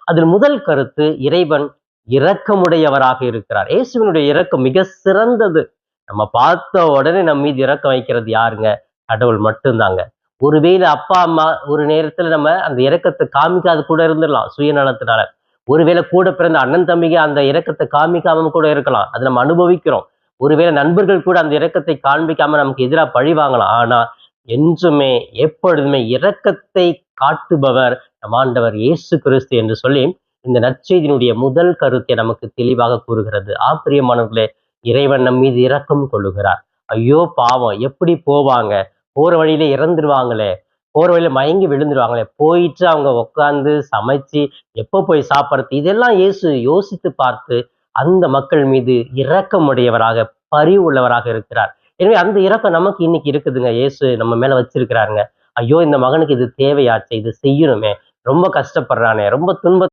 அதில் முதல் கருத்து, இறைவன் இரக்கமுடையவராக இருக்கிறார். இயேசுவினுடைய இரக்கம் மிக சிறந்தது. நம்ம பார்த்த உடனே நம்ம மீது இரக்கம் வைக்கிறது யாருங்க? கடவுள் மட்டும்தாங்க. ஒருவேளை அப்பா அம்மா ஒரு நேரத்துல நம்ம அந்த இரக்கத்தை காமிக்காது கூட இருந்துடலாம் சுயநலத்தினால. ஒருவேளை கூட பிறந்த அண்ணன் தம்பிங்க அந்த இரக்கத்தை காமிக்காம கூட இருக்கலாம். அதை நம்ம அனுபவிக்கிறோம். ஒருவேளை நண்பர்கள் கூட அந்த இரக்கத்தை காண்பிக்காம நமக்கு எதிராக பழி வாங்கலாம். ஆனா என்றுமே எப்பொழுதுமே இரக்கத்தை காட்டுபவர் நம் ஆண்டவர் இயேசு கிறிஸ்து என்று சொல்லி இந்த நற்செய்தியினுடைய முதல் கருத்தை நமக்கு தெளிவாக கூறுகிறது. பிரியமானவர்களே, இறைவன் நம் மீது இரக்கம் கொள்ளுகிறார். ஐயோ பாவம், எப்படி போவாங்க, போற வழியில இறந்துருவாங்களே, போற வழியில மயங்கி விழுந்துருவாங்களே, போயிட்டு அவங்க உட்கார்ந்து சமைச்சு எப்ப போய் சாப்பிடுறது, இதெல்லாம் இயேசு யோசித்து பார்த்து அந்த மக்கள் மீது இரக்கமுடையவராக பரிவு உள்ளவராக இருக்கிறார். எனவே அந்த இரக்கம் நமக்கு இன்னைக்கு இருக்குதுங்க. இயேசு நம்ம மேல வச்சிருக்கிறாருங்க. ஐயோ இந்த மகனுக்கு இது தேவையாச்சே, இது செய்யணுமே, ரொம்ப கஷ்டப்படுறானே, ரொம்ப துன்ப